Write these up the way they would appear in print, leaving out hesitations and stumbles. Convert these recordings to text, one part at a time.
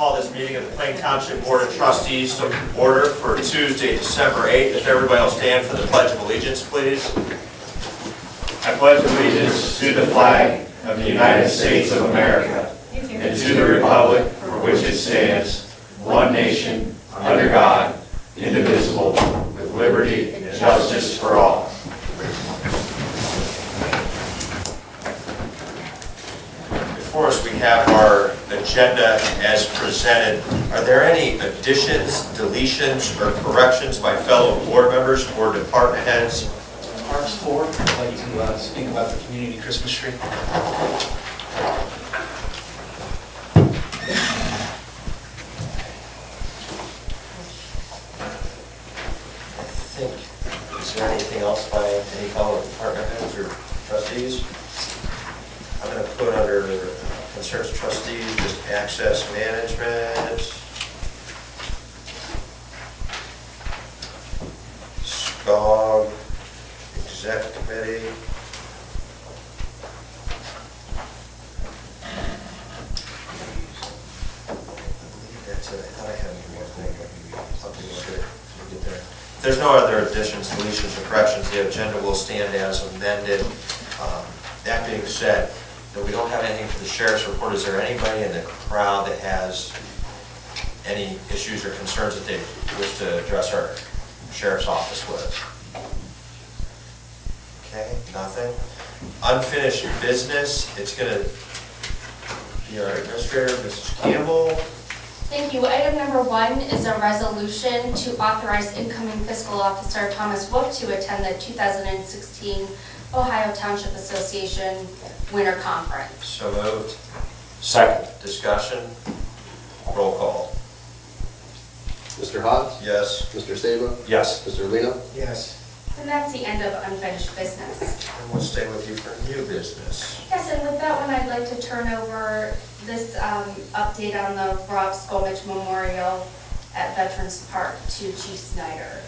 call this meeting of the Plain Township Board of Trustees to order for Tuesday, December 8th. If everybody will stand for the Pledge of Allegiance, please. I pledge allegiance to the flag of the United States of America and to the republic for which it stands, one nation, under God, indivisible, with liberty and justice for all. Before us, we have our agenda as presented. Are there any additions, deletions, or corrections by fellow board members or department heads? Parks Board, I'd like to speak about the community Christmas tree. I think, is there anything else by any fellow department heads or trustees? I'm going to put under concerns of trustees, just access management, SCOG, exec committee. I believe that's it. I thought I had one more thing, but something will get there. If there's no other additions, deletions, or corrections, the agenda will stand as amended. That being said, we don't have anything for the sheriff's report. Is there anybody in the crowd that has any issues or concerns that they wish to address our sheriff's office with? Okay, nothing. Unfinished business, it's going to be our administrator, Mrs. Campbell. Thank you. Item number 1 is a resolution to authorize incoming fiscal officer Thomas Wook to attend the 2016 Ohio Township Association Winter Conference. So moved. Second. Discussion. Roll call. Mr. Hawes? Yes. Mr. Saba? Yes. Mr. Lino? Yes. And that's the end of unfinished business. And we'll stay with you for new business. Yes, and with that one, I'd like to turn over this update on the Rob Skolmich Memorial at Veterans Park to Chief Snyder.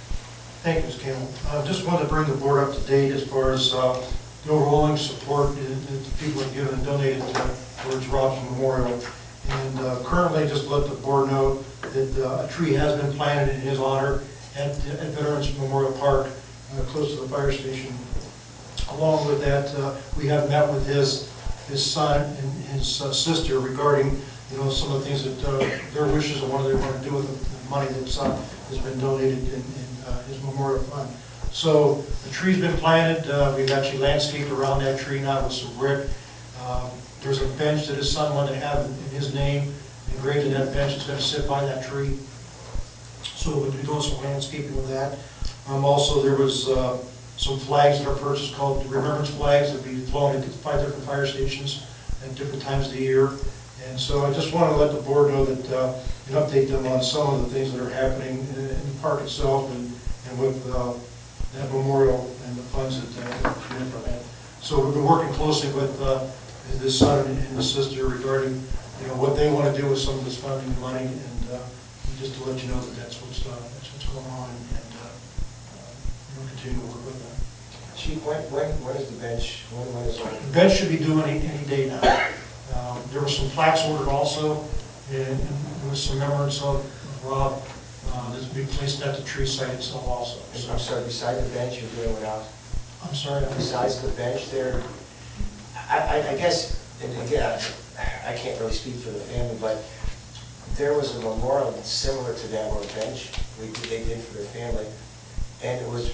Thank you, Ms. Campbell. Just wanted to bring the board up to date as far as the overwhelming support that people have given and donated towards Rob's memorial. And currently, just to let the board know that a tree has been planted in his honor at Veterans Memorial Park, close to the fire station. Along with that, we have met with his son and his sister regarding, some of the things that their wishes and what they want to do with the money that's has been donated in his memorial fund. So the tree's been planted. We've actually landscaped around that tree now with some brick. There's a bench that his son wanted to have in his name engraved in that bench. It's going to sit by that tree. So we'll be doing some landscaping with that. Also, there was some flags that are purchased called remembrance flags that will be flown into 5 different fire stations at different times of the year. And so I just want to let the board know that and update them on some of the things that are happening in the park itself and with that memorial and the funds that come in from that. So we've been working closely with his son and his sister regarding what they want to do with some of this funding and money, and just to let you know that that's what's going on, and we'll continue to work with them. Chief, when is the bench? When is it? The bench should be due any day now. There were some plaques ordered also, and there was some remembrance of Rob that's being placed at the tree site itself also. So, I'm sorry, beside the bench, you're doing what else? I'm sorry. Besides the bench there, I guess, and again, I can't really speak for the family, but there was a memorial similar to that or a bench they did for their family, and it was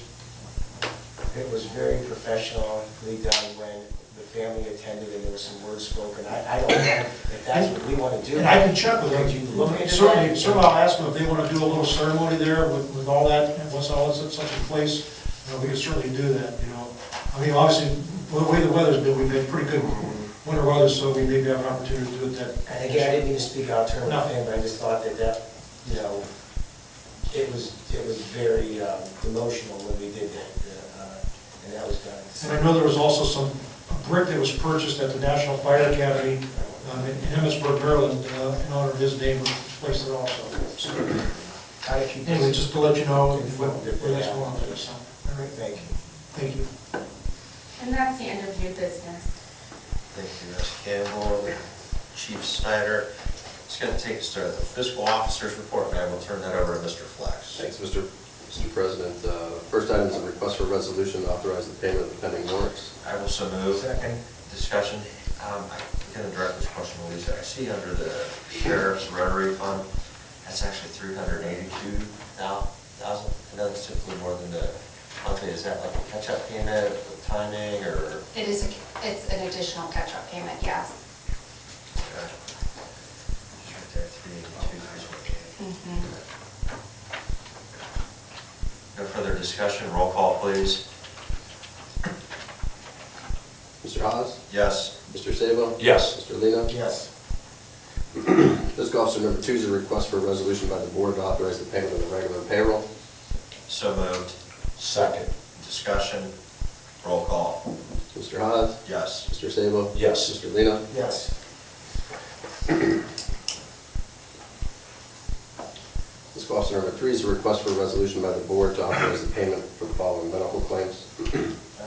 very professionally done when the family attended and there was some words spoken. I don't know if that's what we want to do. And I can check with them. Could you look into Certainly, that? I'll ask them if they want to do a little ceremony there with all that, and once all that's such a place, we can certainly do that, I mean, obviously, the way the weather's been, we've had pretty good winter weather, so we maybe have an opportunity to do it that. And again, I didn't mean to speak out of turn with No. the family, but I just thought that it was very emotional when we did that, and that was done. And I know there was also some brick that was purchased at the National Fire Academy in Emmitsburg, Maryland, in honor of his name, was placed there also. So, anyway, just to let you know where that's going on there. So, all right. Thank you. Thank you. And that's the end of new business. Thank you, Ms. Campbell. Chief Snyder. It's going to take us to the fiscal officer's report, and I will turn that over to Mr. Flex. Thanks, Mr. President. First item is a request for a resolution to authorize the payment of the pending warrants. I will so move. Second. Discussion. I'm going to direct this question to Lisa. I see under the sheriff's rotary fund, that's actually $382,000. I know it's typically more than the monthly. Is that like a catch-up payment with timing, or? It's an additional catch-up payment, yes. Okay. It's right there, 382, 328. No further discussion. Roll call, please. Mr. Hawes? Yes. Mr. Sabo? Yes. Mr. Lino? Yes. Fiscal Officer number 2 is a request for a resolution by the board to authorize the payment of the regular payroll. So moved. Second. Discussion. Roll call. Mr. Hawes? Yes. Mr. Sabo? Yes. Mr. Lino? Yes. Fiscal Officer number 3 is a request for a resolution by the board to authorize the payment for the following medical claims.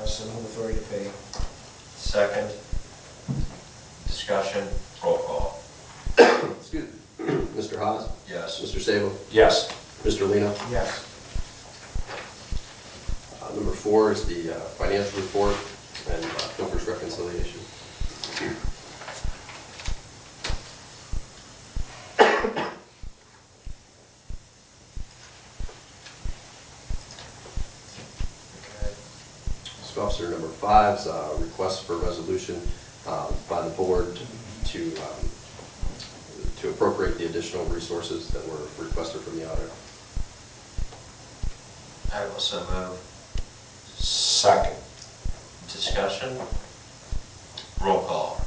So move authority to pay. Second. Discussion. Roll call. Excuse me. Mr. Hawes? Yes. Mr. Sabo? Yes. Mr. Lino? Yes. Number 4 is the financial report and Pilfer's reconciliation. Fiscal Officer number 5 is a request for a resolution by the board to appropriate the additional resources that were requested from the auditor. I will so move. Second. Discussion. Roll call.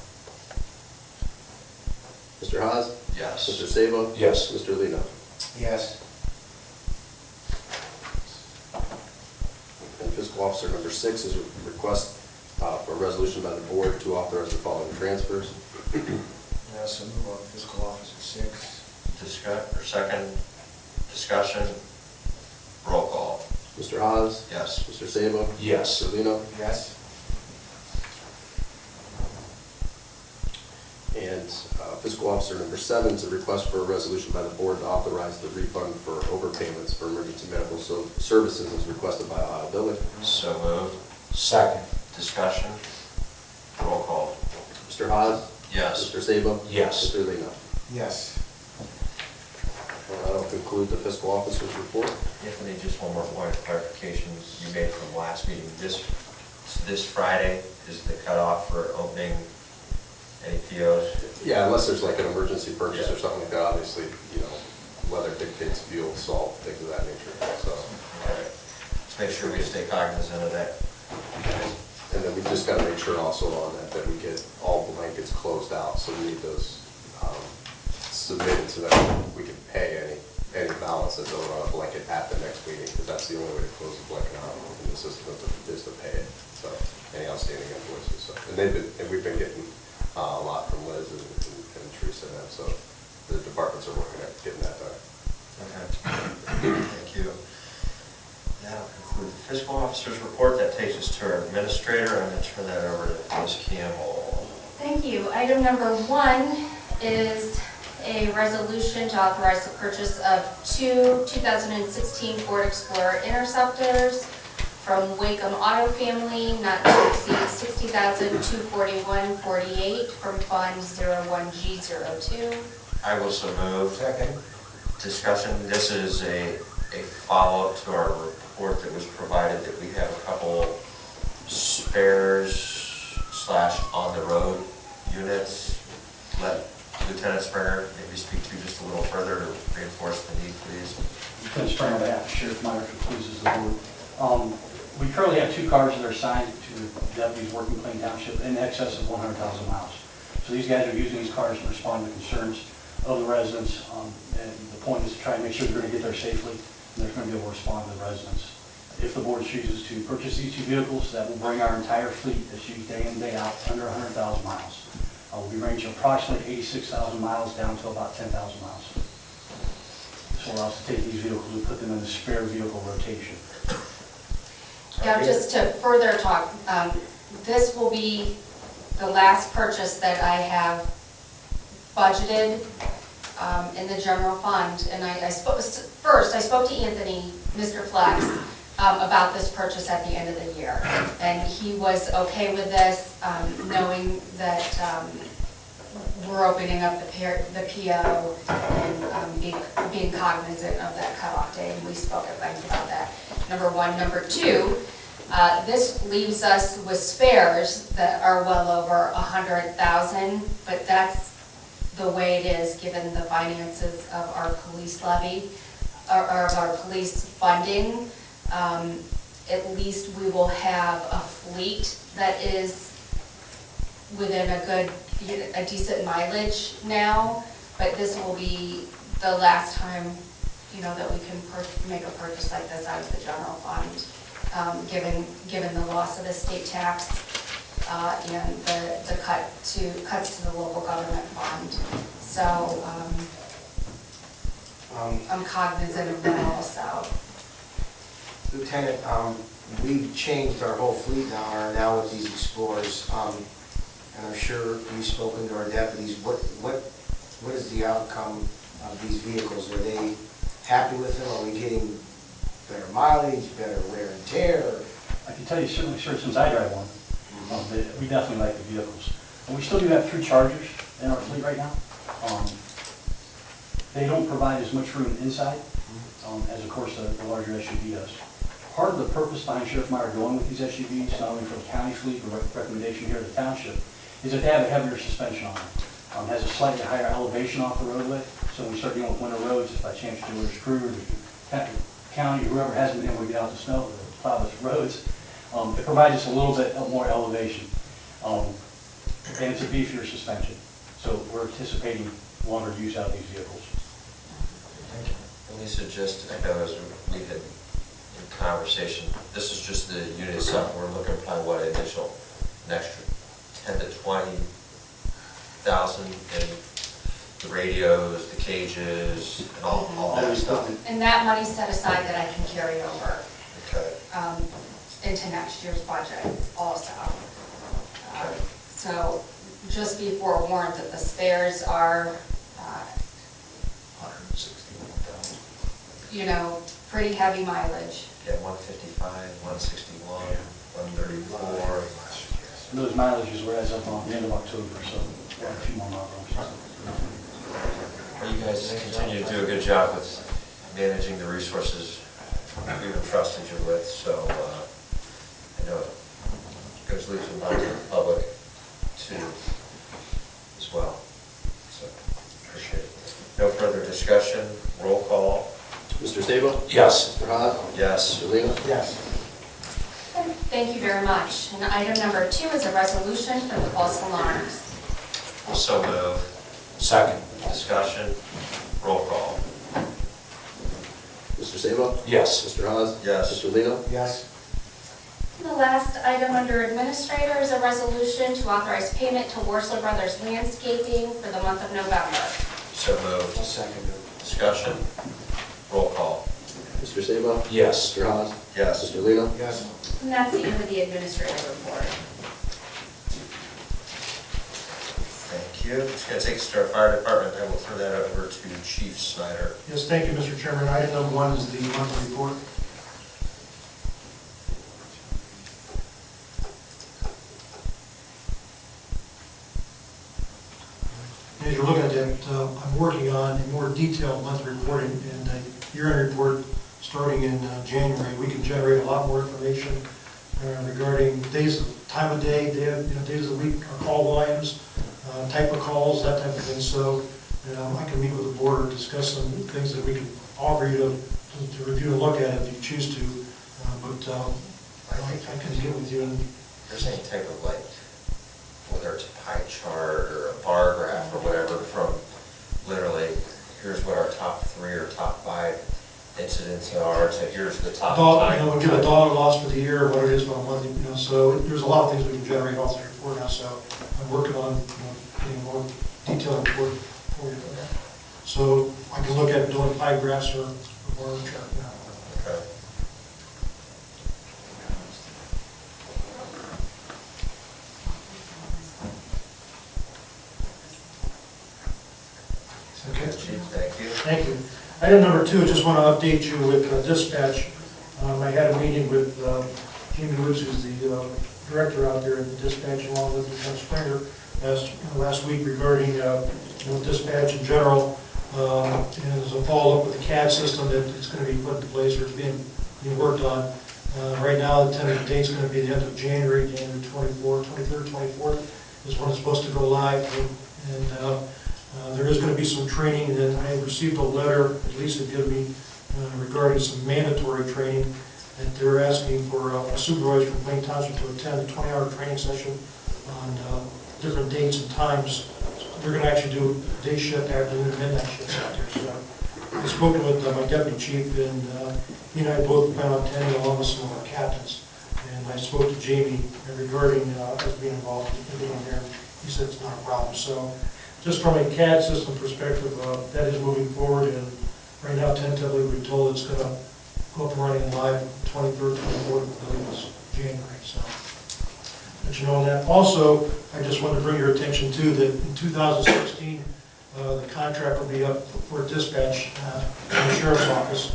Mr. Hawes? Yes. Mr. Sabo? Yes. Mr. Lino? Yes. And Fiscal Officer number 6 is a request for a resolution by the board to authorize the following transfers. So move on fiscal officer 6. Second. Discussion. Roll call. Mr. Hawes? Yes. Mr. Sabo? Yes. Mr. Lino? Yes. And Fiscal Officer number 7 is a request for a resolution by the board to authorize the refund for overpayments for emergency medical services as requested by Ohio Billing. So moved. Second. Discussion. Roll call. Mr. Hawes? Yes. Mr. Sabo? Yes. Mr. Lino? Yes. That'll conclude the Fiscal Officer's report. Anthony, just one more point of clarification you made from last meeting. This Friday is the cutoff for opening any POs? Yeah, unless there's like an emergency purchase or Yeah. something like that, obviously, you know, weather dictates fuel, salt, things of that nature, so. Okay. Let's make sure we stay cognizant of that. And then we just gotta make sure also on that we get all blankets closed out, so we need those submitted so that we can pay any balance that's owed on a blanket at the next meeting, because that's the only way to close the blanket out in the system is to pay it, so, any outstanding invoices, so. And we've been getting a lot from Liz and Teresa and them, so the departments are working at getting that done. Okay. Thank you. That'll conclude the fiscal officer's report. That takes us to our administrator. I'm going to turn that over to Ms. Campbell. Thank you. Item number 1 is a resolution to authorize the purchase of 2 2016 Ford Explorer Interceptors from Wacom Auto Family, not to exceed $60,241.48 from Fund 01G02. I will so move. Second. Discussion. This is a follow-up to our report that was provided that we have a couple spares / on-the-road units. Let Lieutenant Springer maybe speak to just a little further to reinforce the need for these. Lieutenant Springer, on behalf of Sheriff Meyer, who pleases the board. We currently have 2 cars that are assigned to deputies working Plain Township in excess of 100,000 miles. So these guys are using these cars to respond to concerns of the residents, and the point is to try and make sure they're going to get there safely, and they're going to be able to respond to the residents. If the board chooses to purchase these 2 vehicles, that will bring our entire fleet that's used day in, day out, under 100,000 miles. We'll be ranging approximately 86,000 miles down to about 10,000 miles. This will allow us to take these vehicles and put them in the spare vehicle rotation. Now, just to further talk, this will be the last purchase that I have budgeted in the general fund. And I spoke to Anthony, Mr. Flex, about this purchase at the end of the year. And he was okay with this, knowing that we're opening up the PO and being cognizant of that cutoff day, and we spoke at length about that. Number one. Number two, this leaves us with spares that are well over 100,000, but that's the way it is, given the finances of our police levy, or of our police funding. At least we will have a fleet that is within a decent mileage now, but this will be the last time, that we can make a purchase like this out of the general fund, given the loss of the state tax, and the cuts to the local government fund. So, I'm cognizant of that also. Lieutenant, we've changed our whole fleet now, are now with these Explorers, and I'm sure you've spoken to our deputies. What is the outcome of these vehicles? Are they happy with them? Are we getting better mileage, better wear and tear? I can tell you certainly, sir, since I drive one, we definitely like the vehicles. And we still do have 3 Chargers in our fleet right now. They don't provide as much room inside as, of course, the larger SUV does. Part of the purpose behind Sheriff Meyer going with these SUVs, not only for the county fleet, but recommendation here at the township, is that they have a heavier suspension on them. Has a slightly higher elevation off the roadway, so when we start dealing with winter roads, if by chance your crew or county, whoever hasn't been able to get out the snow or plow those roads, it provides us a little bit more elevation. And it's a beefier suspension. So we're anticipating longer use out of these vehicles. Lisa, I know as we had in conversation, this is just the unit itself. We're looking at probably an extra 10 to 20,000 in the radios, the cages, and all that stuff. And that money's set aside that I can carry over Okay. into next year's budget also. Okay. So just be forewarned that the spares are, 161,000. Pretty heavy mileage. Yeah, 155, 161, 134. And those mileages were as of the end of October, so we have a few more miles. Well, you guys continue to do a good job with managing the resources we've entrusted you with, so I know it goes leaps and bounds to the public too, as well. So, appreciate it. No further discussion, roll call. Mr. Stable? Yes. Mr. Haas? Yes. Mr. Lino? Yes. Thank you very much. And item number 2 is a resolution for the false alarms. So move. Second. Discussion, roll call. Mr. Stable? Yes. Mr. Haas? Yes. Mr. Lino? Yes. The last item under administrator is a resolution to authorize payment to Worsler Brothers Landscaping for the month of November. So moved. I'll second it. Discussion, roll call. Mr. Stable? Yes. Mr. Haas? Yes. Mr. Lino? Yes. And that's the end of the administrative report. Thank you. It's going to take us to our fire department, and we'll turn that over to Chief Snyder. Yes, thank you, Mr. Chairman. Item number 1 is the monthly report. As you're looking at that, I'm working on a more detailed monthly reporting and a year-end report starting in January. We can generate a lot more information regarding days, time of day, days of the week, our call volumes, type of calls, that type of thing. So I can meet with the board or discuss some things that we can offer you to review and look at if you choose to. But I can get with you and There's any type of whether it's a pie chart or a bar graph or whatever, from literally, here's what our top 3 or top 5 incidents are, to here's the top dog, 5. we'll give a dollar loss for the year, what it is on a monthly, so there's a lot of things we can generate off the report now, so I'm working on, getting a more detailed report for you. So I can look at doing pie graphs or bar chart now. Okay. Okay. Chief, thank you. Thank you. Item number 2, just want to update you with dispatch. I had a meeting with Jamie Woods, who's the director out there at the dispatch, along with Lieutenant Springer last week regarding dispatch in general. And as a follow-up with the CAD system that it's going to be put into place or it's being worked on. Right now, the tentative date's going to be the end of January 23rd, 24th is when it's supposed to go live. And there is going to be some training, and I received a letter, at least it given me, regarding some mandatory training, that they're asking for a supervisor from Plain Township to attend a 20-hour training session on different dates and times. They're going to actually do day shift, afternoon, and midnight shifts out there. So I've spoken with my deputy chief, and he and I both plan on attending along with some of our captains. And I spoke to Jamie regarding us being involved in being there. He said it's not a problem. So just from a CAD system perspective, that is moving forward. And right now, tentatively, we're told it's going to go up and running live 23rd, 24th, I believe it's January. So let you know that. Also, I just want to bring your attention to that in 2016, the contract will be up for dispatch in the sheriff's office.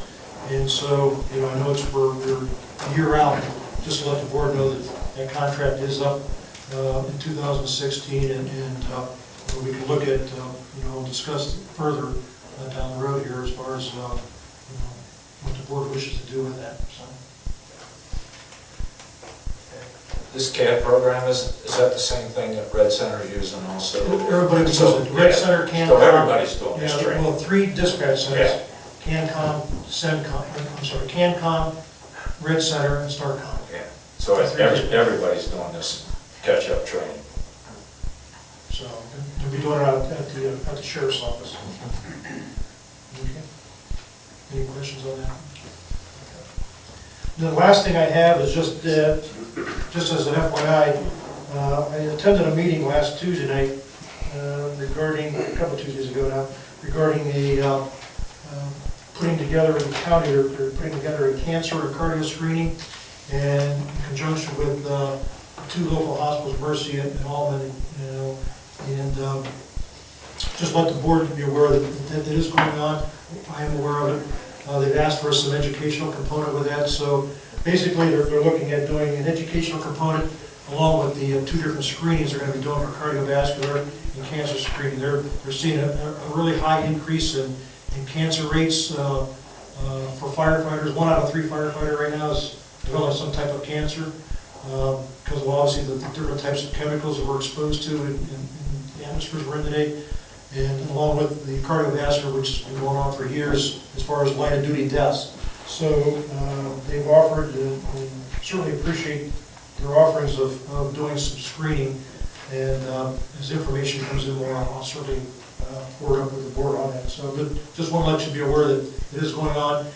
And so, I know it's we're a year out. Just to let the board know that that contract is up in 2016, and we can look at, discuss further down the road here as far as, what the board wishes to do with that. So. This CAD program, is that the same thing that Red Center is using also? Everybody uses it. Red Center, CanCom. So everybody's doing this Yeah, training? well, 3 dispatch centers. Yeah. CanCom, CanCom, Red Center, and StarCom. Yeah. So everybody's doing this catch-up training. So they'll be doing it out at the sheriff's office. Okay. Any questions on that? The last thing I have is just as an FYI, I attended a meeting last Tuesday night regarding, a couple of Tuesdays ago now, regarding a putting together in the county, they're putting together a cancer or cardio screening, and in conjunction with 2 local hospitals, Mercy and Allman, and just let the board be aware that is going on. I am aware of it. They've asked for some educational component with that, so basically they're looking at doing an educational component along with the 2 different screenings they're going to be doing for cardiovascular and cancer screening. They're seeing a really high increase in cancer rates for firefighters. 1 out of 3 firefighters right now is developing some type of cancer because of obviously the different types of chemicals that we're exposed to in the atmospheres we're in today. And along with the cardiovascular, which has been going on for years as far as line of duty deaths. So they've offered, and certainly appreciate their offerings of doing some screening. And as information comes in more, I'll certainly forward up with the board on that. So just want to let you be aware that it is going on.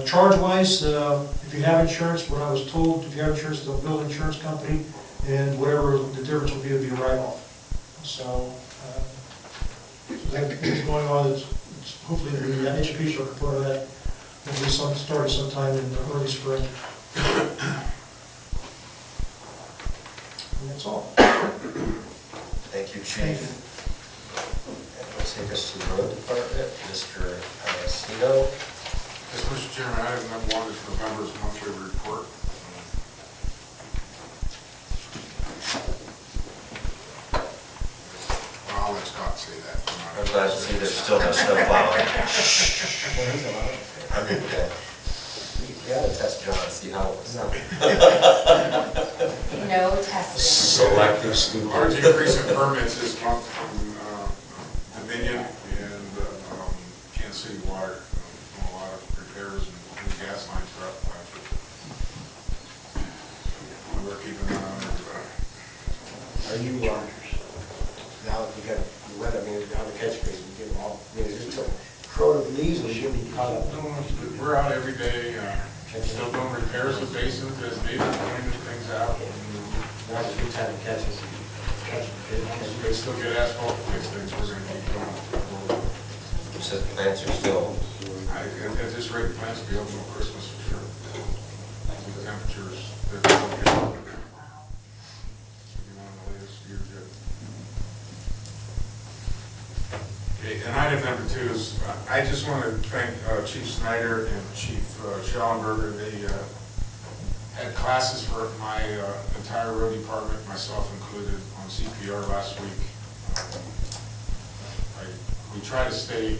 Charge-wise, if you have insurance, what I was told, if you have insurance, they'll bill an insurance company, and whatever the difference will be, it'll be a write-off. So that's going on. It's hopefully the educational component of that will be starting sometime in the early spring. And that's all. Thank you, Chief. And we'll take us to the road department, Mr. Alessino. Yes, Mr. Chairman, item number 1 is November's monthly report. Well, I'll let Scott say that. I'm glad to see there's still no snow plowing. I mean, you gotta test John and see how it was. No testing. Selective student. Large increase in permits this month from Dominion and Kansas City Water. Doing a lot of repairs and new gas lines throughout the country. We're keeping an eye on everybody. Are you, now that you got the weather, I mean, on the catch basin, you get them all, I mean, is it till crowd of leaves, or should be caught up? We're out every day, still doing repairs of basins as needed, cleaning things out. Now's a good time to catch us. We still get asphalt to fix things, we're gonna keep going. You said the plants are still, At this rate, plants will be open till Christmas for sure. The temperatures, they're still good. Should be one of the latest years yet. Okay, and item number number two is, I just want to thank Chief Snyder and Chief Schellenberger. They had classes for my entire road department, myself included, on CPR last week. We try to stay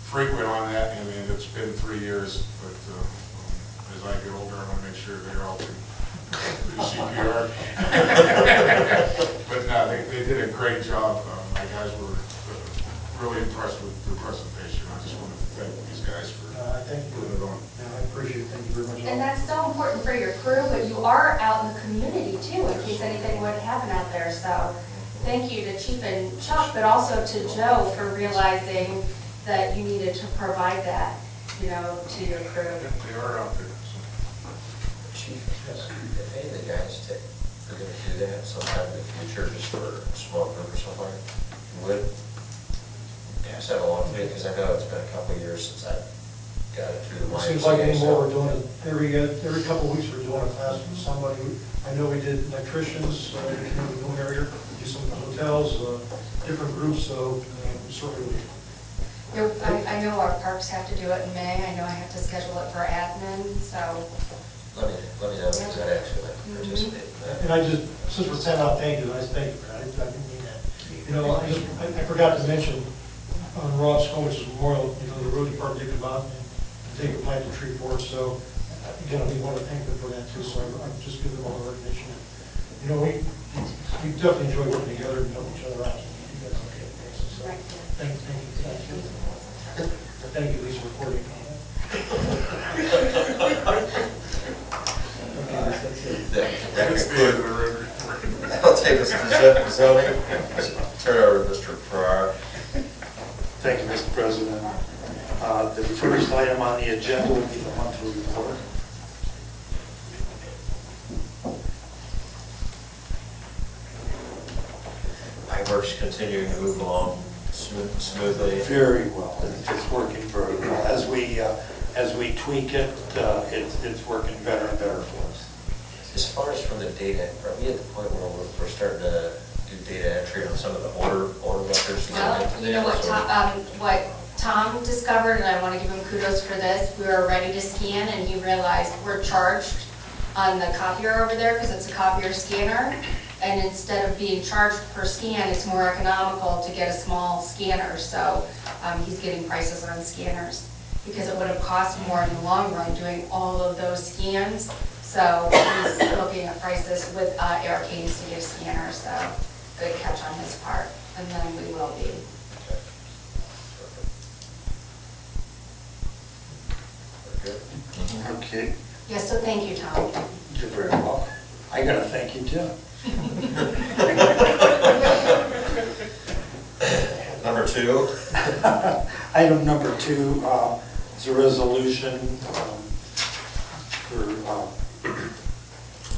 frequent on that, and it's been 3 years, but as I get older, I want to make sure they're all do CPR. But no, they did a great job. My guys were really impressed with the presentation. I just want to thank these guys for Thank you. putting it on. I appreciate it, thank you very much. And that's so important for your crew, but you are out in the community too, in case anything would happen out there. So thank you to Chief and Chuck, but also to Joe for realizing that you needed to provide that, to your crew. They are out there. So. Chief, if any of the guys are going to do that sometime in the future, just for a small group or something, would pass that along to me, because I know it's been a couple of years since I got it through the It YMCA. seems like anymore, we're doing it, every couple of weeks, we're doing a class with somebody. I know we did electricians, in the new area, do some hotels, different groups, so certainly. I know our parks have to do it in May. I know I have to schedule it for admin, so. Let me know, because I'd actually like to participate in that. And I just, since we're sending out thank you, I thank you for that, I didn't mean that. I forgot to mention, on Rob's Coach's Memorial, the road department did come out and take a planted tree for us, so, again, we want to thank them for that too, so I just give them all the recognition. We definitely enjoy working together and helping each other out. You guys are okay, so, Right. thank you. Thank you, Lisa, for reporting on that. That's the end of the road report. That'll take us to zoning. Turn it over to Mr. Farrar. Thank you, Mr. President. The first item on the agenda will be the monthly report. My work's continuing to move along smoothly. Very well. It's working very well. As we tweak it, it's working better and better for us. As far as from the data, are we at the point where we're starting to do data entry on some of the order records? Well, you know what Tom discovered, and I want to give him kudos for this, we were ready to scan, and he realized we're charged on the copier over there, because it's a copier scanner, and instead of being charged per scan, it's more economical to get a small scanner, so he's getting prices on scanners, because it would have cost more in the long run doing all of those scans, so he's looking at prices with Eric Haynes to get a scanner, so good catch on his part, and then we will be. Okay. Yes, so thank you, Tom. You're very welcome. I got to thank you too. Number two. Item number 2 is a resolution for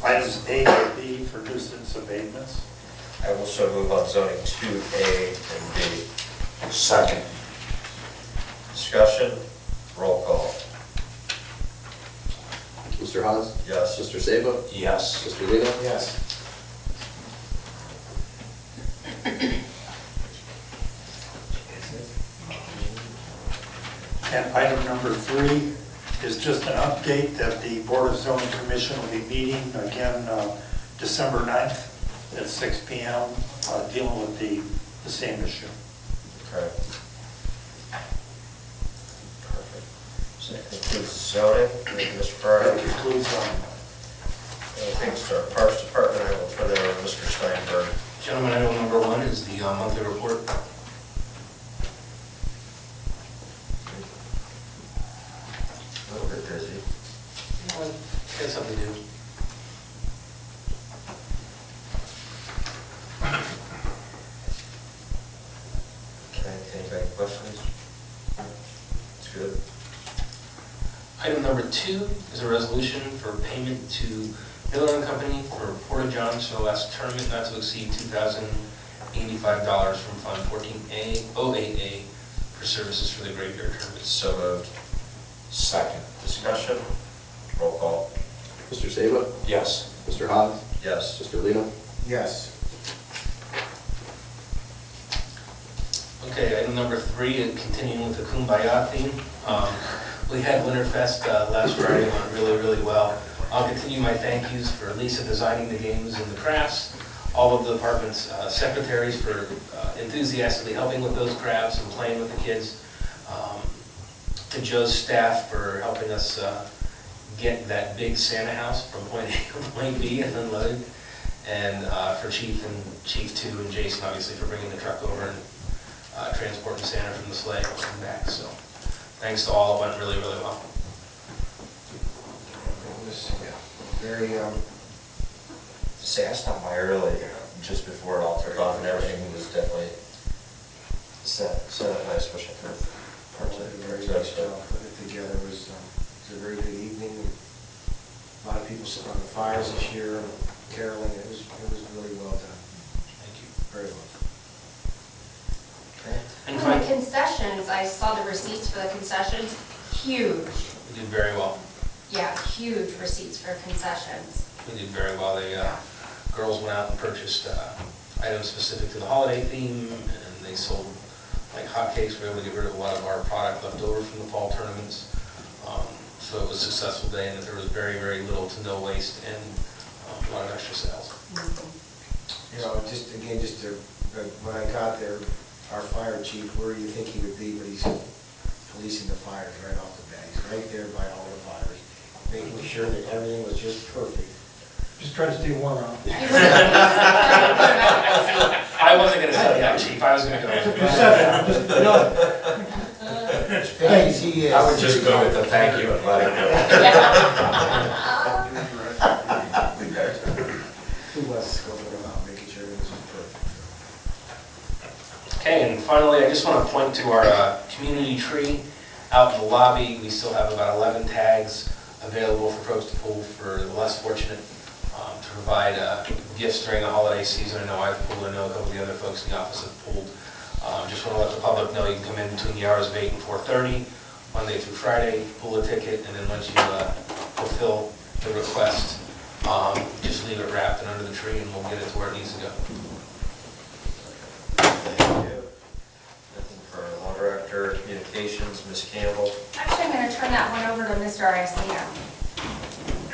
items A and B for nuisance abatements. I will so move on zoning 2A and B. Second. Discussion, roll call. Mr. Haas? Yes. Mr. Sabo? Yes. Mr. Lino? Yes. And item number 3 is just an update that the Board of Zoning Commission will be meeting again December 9th at 6 p.m., dealing with the same issue. Okay. Perfect. So that concludes zoning. Thank you, Mr. Farrar. That concludes zoning. Thanks to our Parks Department. I will turn it over to Mr. Steinberg. Gentlemen, item number 1 is the monthly report. A little bit busy. Got something to do. Okay, anybody questions? It's good. Item number 2 is a resolution for payment to Miller and Company for Porta John Celeste tournament not to exceed $2,085 from Fund 14A08A for services for the graveyard tournament. So moved. Second. Discussion, roll call. Mr. Sabo? Yes. Mr. Haas? Yes. Mr. Lino? Yes. Okay, item number 3, and continuing with the Kumbaya theme. We had Winterfest last Friday, went really, really well. I'll continue my thank yous for Lisa designing the games and the crafts, all of the department's secretaries for enthusiastically helping with those crafts and playing with the kids, to Joe's staff for helping us get that big Santa house from point A to point B and unloaded, and for Chief 2 and Jason, obviously, for bringing the truck over and transporting Santa from the sleigh and back. So thanks to all, it went really, really well. Very, Say, I stopped by early, just before it all took off, and everything was definitely set up nice, especially for parts of very it. nice job, put it together. It was a very good evening. A lot of people sitting on the fires this year, caroling. It was really well done. Thank you. Very well. And On the concessions, I saw the receipts for the concessions, huge. we did very well. Yeah, huge receipts for concessions. We did very well. The girls went out and purchased items specific to the holiday theme, and they sold like hotcakes. We were able to get rid of a lot of our product left over from the fall tournaments. So it was a successful day, and that there was very, very little to no waste and a lot of extra sales. You know, when I got there, our fire chief, where do you think he would be when he's policing the fires right off the bat? He's right there by all the fires, making sure that everything was just perfect. Just try to stay warm out. I wasn't going to tell you that, Chief. I was going to go. As he is. I would just go with the thank you and let it go. Who wants to go with him out, making sure everything's just perfect. Okay, and finally, I just want to point to our community tree out in the lobby. We still have about 11 tags available for folks to pull for the less fortunate, to provide gifts during the holiday season. I know I've pulled, I know a couple of the other folks in the office have pulled. Just want to let the public know you can come in between the hours of 8 and 4:30, Monday through Friday, pull a ticket, and then once you fulfill the request, just leave it wrapped and under the tree, and we'll get it to where it needs to go. Thank you. Nothing for Law Director, Communications, Ms. Campbell. Actually, I'm going to turn that one over to Mr. Iacino.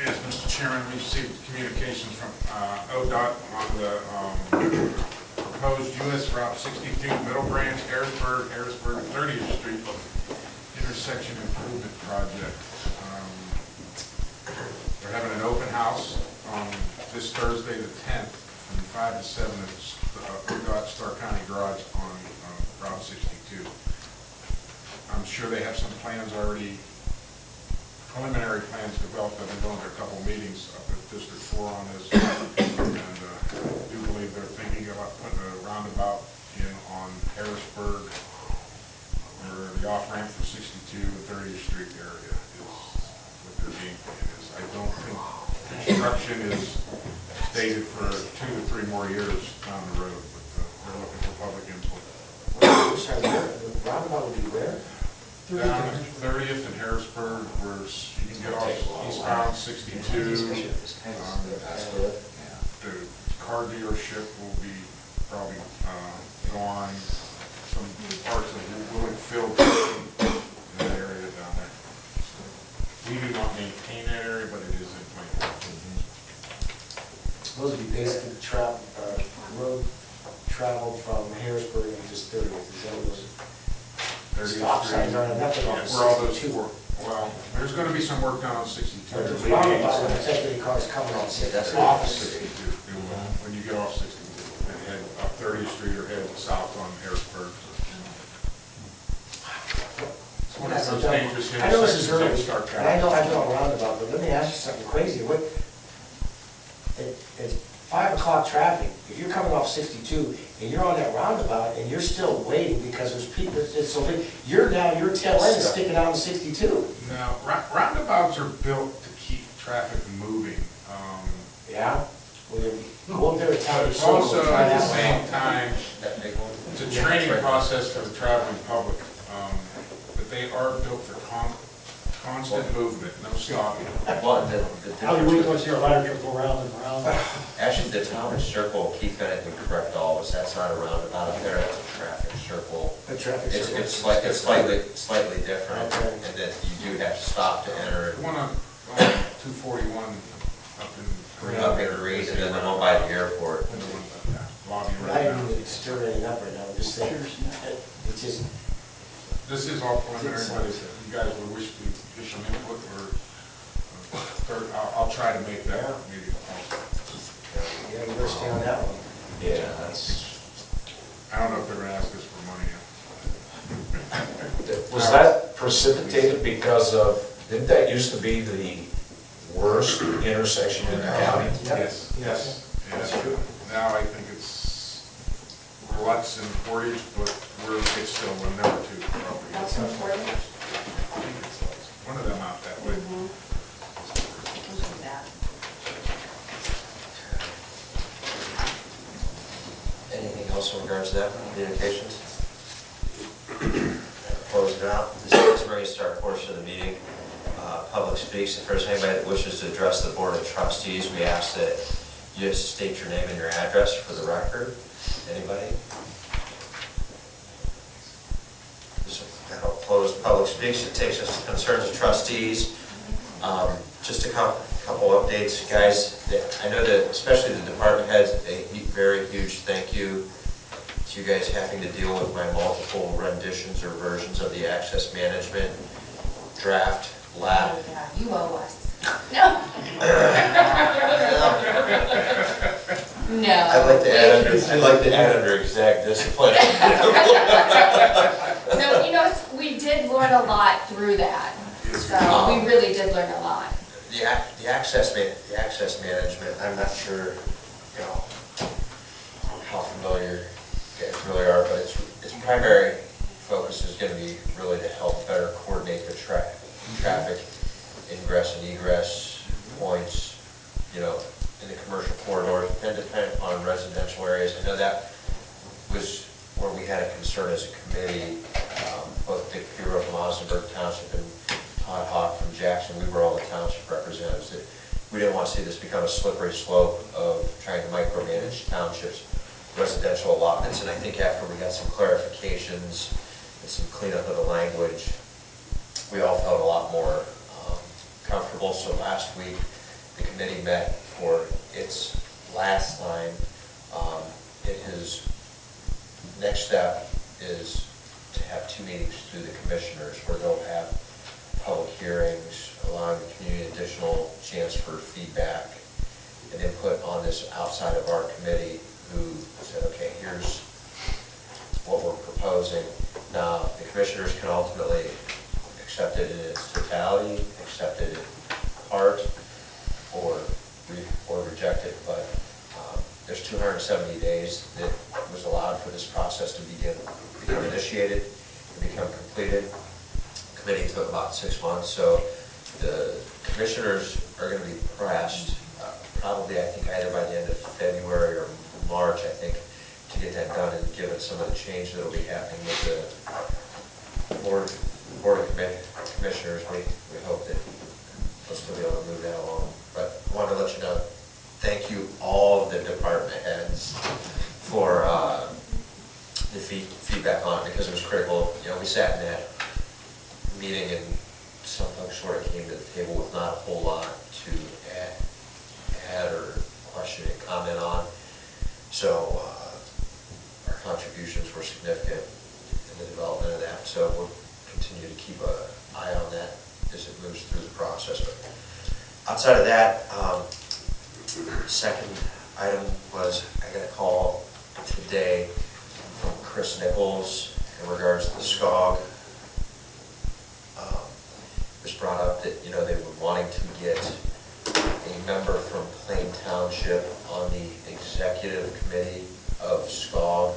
Yes, Mr. Chairman, we received communications from ODOT on the proposed US Route 62 Middle Branch, Harrisburg 30th Street intersection improvement project. They're having an open house on this Thursday, the 10th, from 5 to 7 at ODOT Stark County Garage on Route 62. I'm sure they have some plans already, preliminary plans developed. I've been going to a couple meetings up at District 4 on this, and I do believe they're thinking about putting a roundabout in on Harrisburg, or the off-ramp from 62 and 30th Street area is what their game plan is. I don't think construction is stated for 2 to 3 more years down the road, but they're looking for public input. Sorry, the roundabout would be where? Down at 30th and Harrisburg, where you can get off eastbound 62. The car dealership will be probably gone. Some parts of Willing Field in that area down there. We do not maintain that area, but it is in plan. Those would be basically road travel from Harrisburg and just 30th. Is that what those? Stop signs aren't nothing on Yeah, where all those 62. well, there's going to be some work done on 62. But the roundabout would affect any cars coming on 62. That's off of 62. When you get off 62, and head up 30th Street or head south on Harrisburg. It's one of those dangerous I know this is early, intersections that start and I know a roundabout, but let me ask you something crazy. It's 5 o'clock traffic. If you're coming off 62 and you're on that roundabout and you're still waiting because there's people, it's so big, your tail end is sticking out in 62. Now, roundabouts are built to keep traffic moving. Yeah? Well, then, go up there and tell But your it's soul, also, try at the that same one. time, it's a training process for the traveling public. But they are built for constant movement, no stopping. Well, How do you wait once your ladder truck go round and round? actually, the Talmadge Circle, Keith Bennett would correct all of us, that's not a roundabout up there, that's a traffic circle A traffic circle? It's slightly different, Okay. and that you do have to stop to enter. The one on 241 up in. Up in Reed, and then the one by the airport. And the one, yeah, lobby Not right even now. exterminating up right now, I'm just saying, it's just, This is all preliminary, but if you guys would wish to give some input or, third, I'll try to make that meeting also. yeah, you stay on that one. Yeah, that's, I don't know if they're gonna ask us for money. was that precipitated because of, didn't that used to be the worst intersection in the county? Yes, yes. That's And true. now I think it's Lutz and Portage, but it's still a number two property. That's important. I think it's Lutz. One of them out that way. Anything else in regards to that, communications? Close it out. This is where you start portion of the meeting. Public speaks. If there's anybody that wishes to address the Board of Trustees, we ask that you just state your name and your address for the record. Anybody? That'll close public speaks. It takes us to concerns of trustees. Just a couple updates, guys. I know that especially the department heads, a very huge thank you to you guys having to deal with my multiple renditions or versions of the access management draft lab. You owe us. No. No. I'd like to add under exact discipline. No, you know, we did learn a lot through that. So we really did learn a lot. The access management, I'm not sure, how familiar you guys really are, but its primary focus is going to be really to help better coordinate the traffic ingress and egress points, in the commercial corridors, and depending upon residential areas. I know that was where we had a concern as a committee, both Dick Bureau from Osnaburg Township and Todd Hawk from Jackson. We were all the township representatives. That we didn't want to see this become a slippery slope of trying to micromanage townships' residential allotments. And I think after we got some clarifications and some cleanup of the language, we all felt a lot more comfortable. So last week, the committee met for its last time. His next step is to have 2 meetings through the commissioners where they'll have public hearings, allowing the community additional chance for feedback and input on this outside of our committee, who said, okay, here's what we're proposing. Now, the commissioners can ultimately accept it in its totality, accept it in part, or reject it, but there's 270 days that was allowed for this process to become initiated and become completed. The committee took about 6 months, so the commissioners are going to be pressed, probably I think either by the end of February or March, I think, to get that done, and given some of the change that will be happening with the board of commissioners, we hope that we'll still be able to move that along. But I wanted to let you know, thank you all of the department heads for the feedback on it, because it was critical. We sat in that meeting and some folks sort of came to the table with not a whole lot to add or question and comment on. So our contributions were significant in the development of that. So we'll continue to keep an eye on that as it moves through the process. But outside of that, second item was, I got a call today from Chris Nichols in regards to the SCOG. It was brought up that, they were wanting to get a member from Plain Township on the executive committee of SCOG.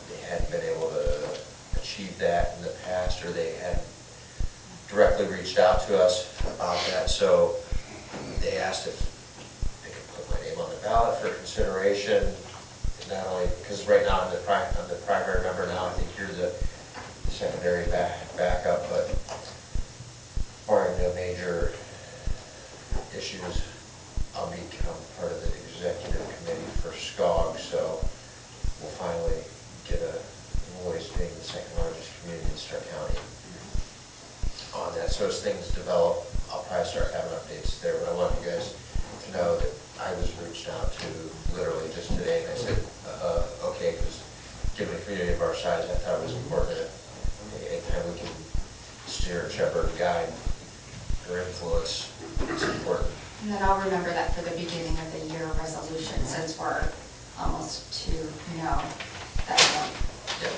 They hadn't been able to achieve that in the past, or they hadn't directly reached out to us about that. So they asked if they could put my name on the ballot for consideration. Not only, because right now I'm the primary member now, I think you're the secondary backup, but barring no major issues, I'll become part of the executive committee for SCOG. So we'll finally get a voice, being the second largest that, so as things develop, I'll probably start having updates there, but I want you guys to know that I was reached out to literally just today, and I said, okay, because given a community of our size, I thought it was important that anytime we can steer, shepherd, guide, or influence, it's important. And then I'll remember that for the beginning of the year resolution, since we're almost to that one. Yeah.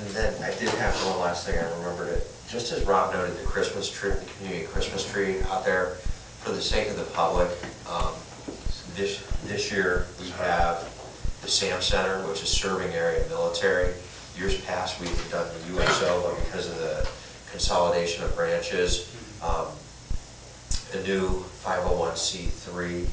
And then I did have one last thing, I remembered it. Just as Rob noted, the Christmas tree, the community Christmas tree out there, for the sake of the public, this year we have the SAM Center, which is Serving Area Military. Years past, we had done the USO, but because of the consolidation of branches, a new 501c3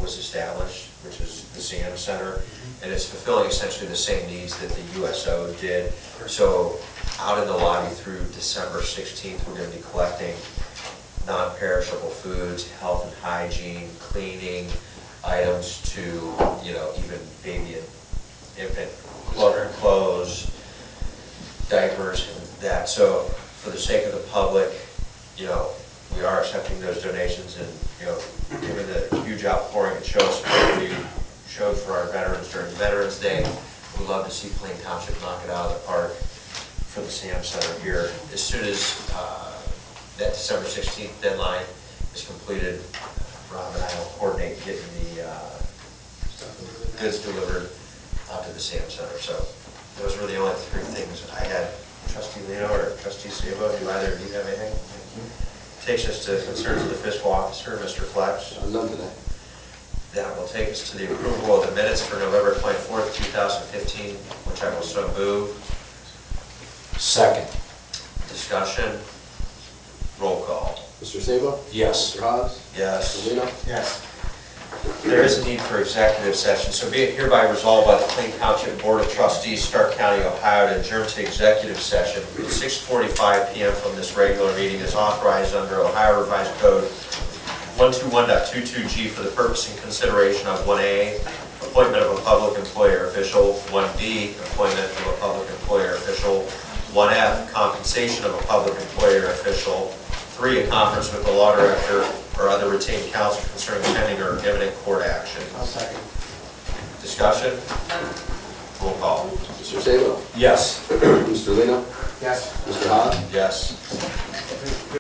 was established, which is the SAM Center, and it's fulfilling essentially the same needs that the USO did. So out in the lobby through December 16th, we're going to be collecting non-perishable foods, health and hygiene, cleaning items to, even baby and infant clothes, diapers, and that. So for the sake of the public, we are accepting those donations, and, given the huge outpouring and show support we showed for our veterans during Veterans Day, we'd love to see Plain Township knock it out of the park for the SAM Center here. As soon as that December 16th deadline is completed, Rob and I will coordinate getting the goods delivered out to the SAM Center. So those were the only three things I had. Trustee Lino or Trustee Sabo, do either of you have anything? Takes us to concerns of the fiscal officer, Mr. Flex. None today. That will take us to the approval of the minutes for November 24th, 2015, which I will so move. Second. Discussion. Roll call. Mr. Sabo? Yes. Mr. Haas? Yes. Mr. Lino? Yes. There is a need for executive session, so be it hereby resolved by the Plain Township Board of Trustees, Stark County, Ohio, to adjourn to executive session at 6:45 p.m. from this regular meeting as authorized under Ohio Revised Code 121.22G for the purpose and consideration of 1A, appointment of a public employer official, 1B, appointment of a public employer official, 1F, compensation of a public employer official, 3, a conference with the law director or other retained counsel concerning pending or imminent court action. I'll second. Discussion? Roll call. Mr. Sabo? Yes. Mr. Lino? Yes. Mr. Haas? Yes.